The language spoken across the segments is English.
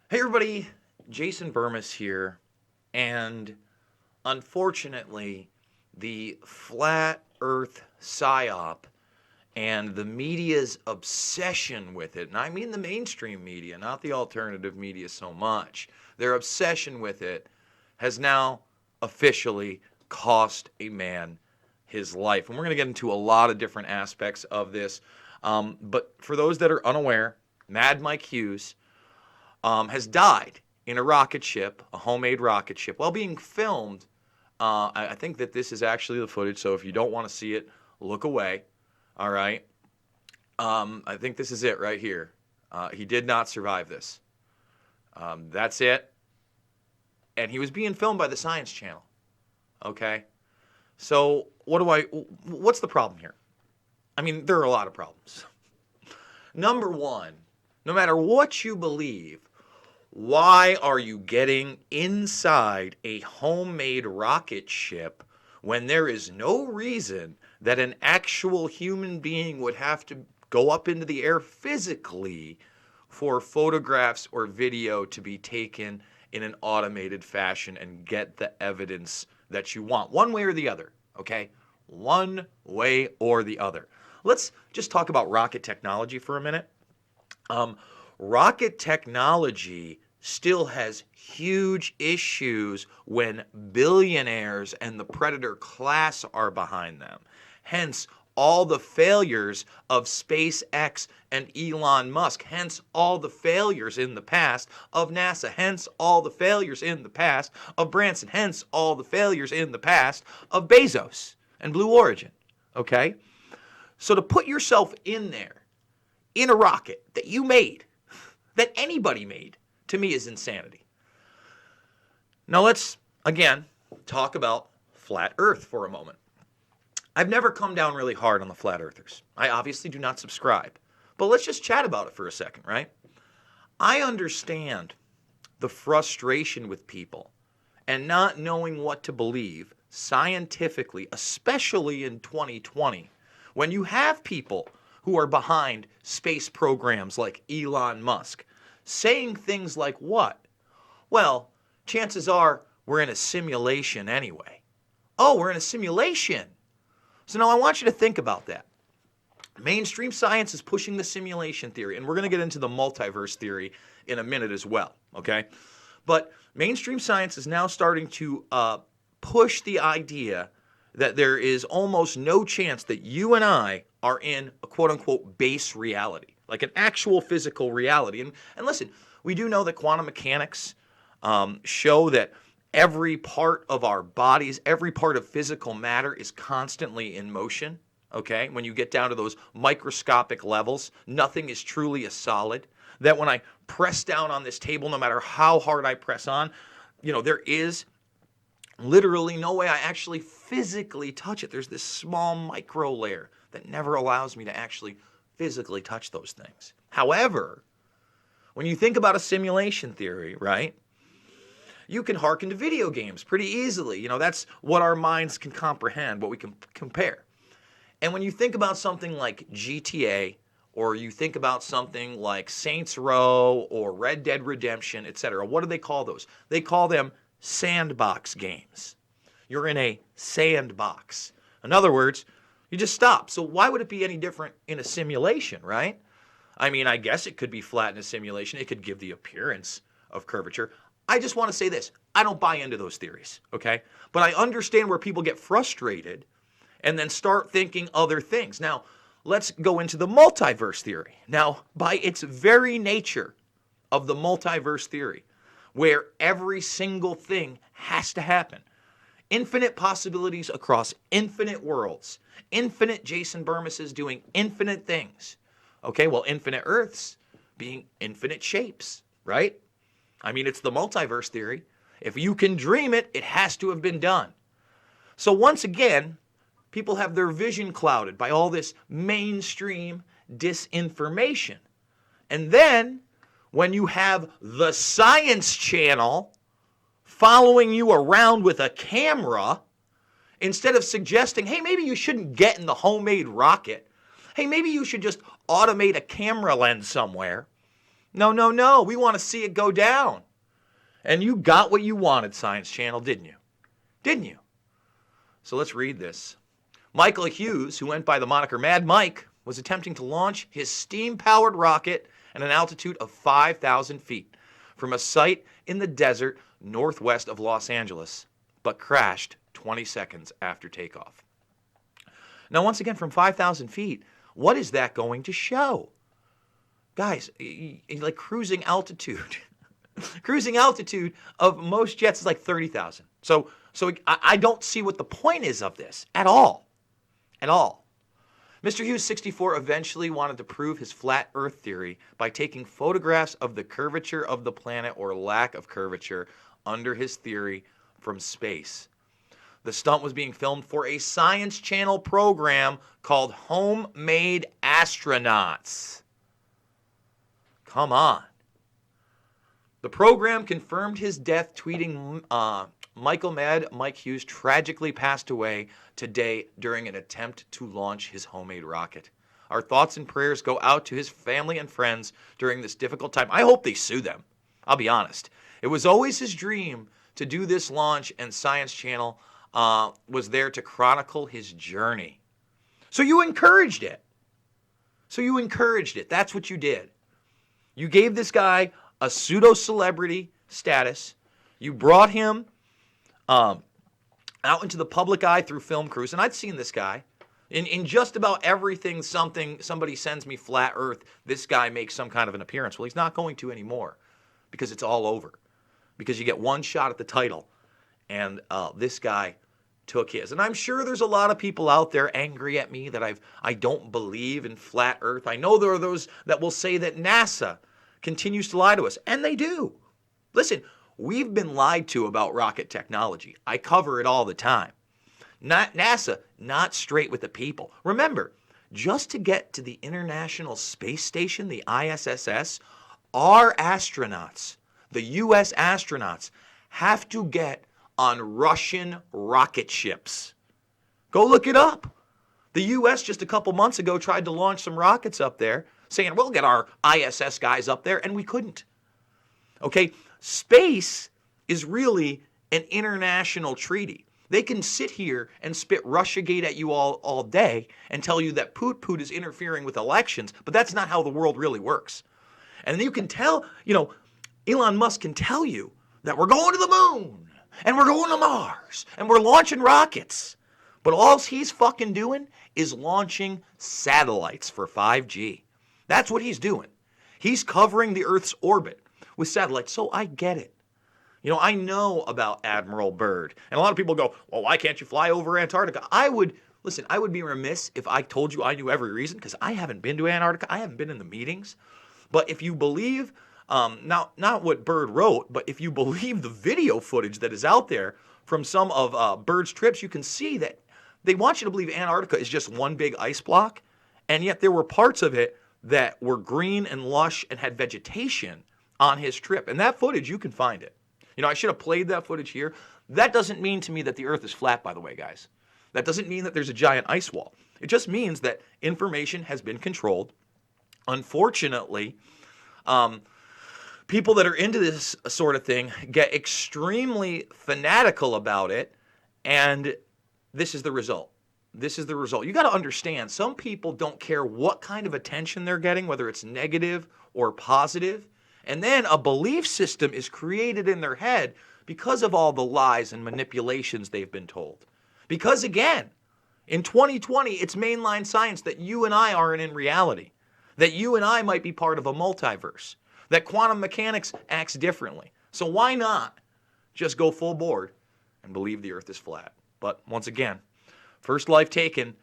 Hey everybody, Jason Burmis here, and unfortunately, the flat earth psyop and the media's obsession with it, and I mean the mainstream media, not the alternative media so much, their obsession with it has now officially cost a man his life. And we're going to get into a lot of different aspects of this. But for those that are unaware, Mad Mike Hughes has died in a rocket ship, a homemade rocket ship, while being filmed. I think that this is actually the footage, so if you don't want to see it, look away. All right. I think this is it right here. He did not survive this. That's it. And he was being filmed by the Science Channel. Okay. So what's the problem here? I mean, there are a lot of problems. Number one, no matter what you believe, why are you getting inside a homemade rocket ship when there is no reason that an actual human being would have to go up into the air physically for photographs or video to be taken in an automated fashion and get the evidence that you want, one way or the other, okay? One way or the other. Let's just talk about rocket technology for a minute. Rocket technology still has huge issues when billionaires and the predator class are behind them. Hence, all the failures of SpaceX and Elon Musk. Hence, all the failures in the past of NASA. Hence, all the failures in the past of Branson. Hence, all the failures in the past of Bezos and Blue Origin. Okay? So to put yourself in there, in a rocket that you made, that anybody made, to me is insanity. Now let's, again, talk about flat Earth for a moment. I've never come down really hard on the flat earthers. I obviously do not subscribe. But let's just chat about it for a second, right? I understand the frustration with people and not knowing what to believe scientifically, especially in 2020, when you have people who are behind space programs like Elon Musk saying things like what? Well, chances are we're in a simulation anyway. Oh, we're in a simulation. So now I want you to think about that. Mainstream science is pushing the simulation theory, and we're going to get into the multiverse theory in a minute as well, okay? But mainstream science is now starting to push the idea that there is almost no chance that you and I are in a quote-unquote base reality, like an actual physical reality. And listen, we do know that quantum mechanics show that every part of our bodies, every part of physical matter is constantly in motion, okay? When you get down to those microscopic levels, nothing is truly a solid. That when I press down on this table, no matter how hard I press on, there is literally no way I actually physically touch it. There's this small micro layer that never allows me to actually physically touch those things. However, when you think about a simulation theory, right, you can hearken to video games pretty easily. That's what our minds can comprehend, what we can compare. And when you think about something like GTA, or you think about something like Saints Row or Red Dead Redemption, etc., what do they call those? They call them sandbox games. You're in a sandbox. In other words, you just stop. So why would it be any different in a simulation, right? I mean, I guess it could be flat in a simulation. It could give the appearance of curvature. I just want to say this. I don't buy into those theories, okay? But I understand where people get frustrated and then start thinking other things. Now, let's go into the multiverse theory. Now, by its very nature of the multiverse theory, where every single thing has to happen, infinite possibilities across infinite worlds, infinite Jason Burmises doing infinite things. Okay, well, infinite Earths being infinite shapes, right? I mean, it's the multiverse theory. If you can dream it, it has to have been done. So once again, people have their vision clouded by all this mainstream disinformation. And then, when you have the Science Channel following you around with a camera, instead of suggesting, hey, maybe you shouldn't get in the homemade rocket. Hey, maybe you should just automate a camera lens somewhere. No, no, no. We want to see it go down. And you got what you wanted, Science Channel, didn't you? Didn't you? So let's read this. Michael Hughes, who went by the moniker Mad Mike, was attempting to launch his steam-powered rocket at an altitude of 5,000 feet from a site in the desert northwest of Los Angeles, but crashed 20 seconds after takeoff. Now, once again, from 5,000 feet, what is that going to show? Guys, like cruising altitude. Cruising altitude of most jets is like 30,000. So I don't see what the point is of this at all. At all. Mr. Hughes, 64, eventually wanted to prove his flat Earth theory by taking photographs of the curvature of the planet or lack of curvature under his theory from space. The stunt was being filmed for a Science Channel program called Homemade Astronauts. Come on. The program confirmed his death, tweeting Michael Mad Mike Hughes tragically passed away today during an attempt to launch his homemade rocket. Our thoughts and prayers go out to his family and friends during this difficult time. I hope they sue them. I'll be honest. It was always his dream to do this launch, and Science Channel was there to chronicle his journey. So you encouraged it. That's what you did. You gave this guy a pseudo-celebrity status. You brought him out into the public eye through film crews. And I'd seen this guy. In just about everything somebody sends me flat earth, this guy makes some kind of an appearance. Well, he's not going to anymore because it's all over. Because you get one shot at the title. And this guy took his. And I'm sure there's a lot of people out there angry at me that I don't believe in flat earth. I know there are those that will say that NASA continues to lie to us. And they do. Listen, we've been lied to about rocket technology. I cover it all the time. NASA, not straight with the people. Remember, just to get to the International Space Station, the ISS, our astronauts, the U.S. astronauts, have to get on Russian rocket ships. Go look it up. The U.S. just a couple months ago tried to launch some rockets up there, saying, we'll get our ISS guys up there, and we couldn't. Okay, space is really an international treaty. They can sit here and spit Russiagate at you all day and tell you that Poot is interfering with elections, but that's not how the world really works. And you can tell, Elon Musk can tell you that we're going to the moon, and we're going to Mars, and we're launching rockets. But all he's fucking doing is launching satellites for 5G. That's what he's doing. He's covering the Earth's orbit with satellites. So I get it. I know about Admiral Byrd. And a lot of people go, well, why can't you fly over Antarctica? I would be remiss if I told you I knew every reason, because I haven't been to Antarctica. I haven't been in the meetings. But if you believe, not what Byrd wrote, but if you believe the video footage that is out there from some of Byrd's trips, you can see that they want you to believe Antarctica is just one big ice block. And yet there were parts of it that were green and lush and had vegetation on his trip. And that footage, you can find it. I should have played that footage here. That doesn't mean to me that the Earth is flat, by the way, guys. That doesn't mean that there's a giant ice wall. It just means that information has been controlled. Unfortunately, people that are into this sort of thing get extremely fanatical about it, and this is the result. You got to understand, some people don't care what kind of attention they're getting, whether it's negative or positive. And then a belief system is created in their head because of all the lies and manipulations they've been told. Because again, in 2020, it's mainline science that you and I aren't in reality. That you and I might be part of a multiverse. That quantum mechanics acts differently. So why not just go full board and believe the Earth is flat? But once again, first life taken,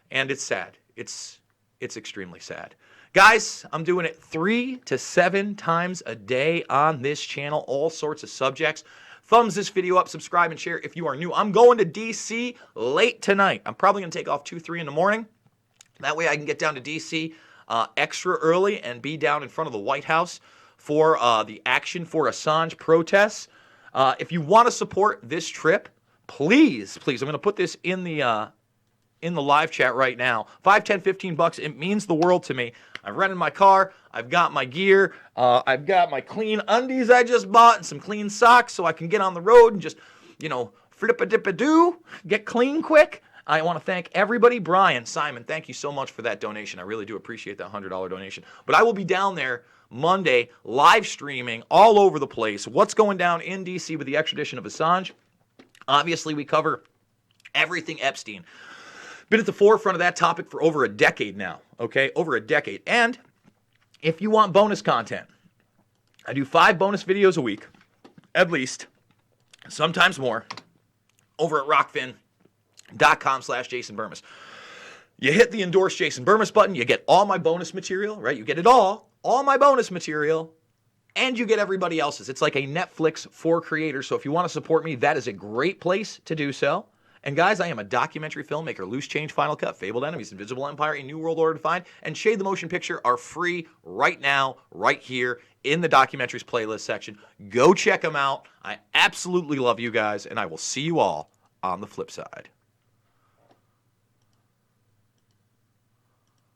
and it's sad. It's extremely sad. Guys, I'm doing it 3 to 7 times a day on this channel, all sorts of subjects. Thumbs this video up, subscribe, and share if you are new. I'm going to D.C. late tonight. I'm probably going to take off 2, 3 in the morning. That way I can get down to D.C. Extra early and be down in front of the White House for the Action for Assange protests. If you want to support this trip, please, I'm going to put this in the live chat right now. $5, $10, $15, it means the world to me. I've rented my car. I've got my gear. I've got my clean undies I just bought and some clean socks so I can get on the road and just, flip-a-dip-a-doo, get clean quick. I want to thank everybody. Brian, Simon, thank you so much for that donation. I really do appreciate that $100 donation. But I will be down there Monday, live streaming all over the place. What's going down in D.C. with the extradition of Assange? Obviously, we cover everything Epstein. Been at the forefront of that topic for over a decade now, okay? Over a decade. And if you want bonus content, I do 5 bonus videos a week, at least, sometimes more, over at rockfin.com/Jason Burmis. You hit the endorse Jason Burmis button, you get all my bonus material, right? You get it all my bonus material, and you get everybody else's. It's like a Netflix for creators. So if you want to support me, that is a great place to do so. And guys, I am a documentary filmmaker. Loose Change, Final Cut, Fabled Enemies, Invisible Empire, A New World Order Defined, and Shade the Motion Picture are free right now, right here in the documentaries playlist section. Go check them out. I absolutely love you guys, and I will see you all on the flip side.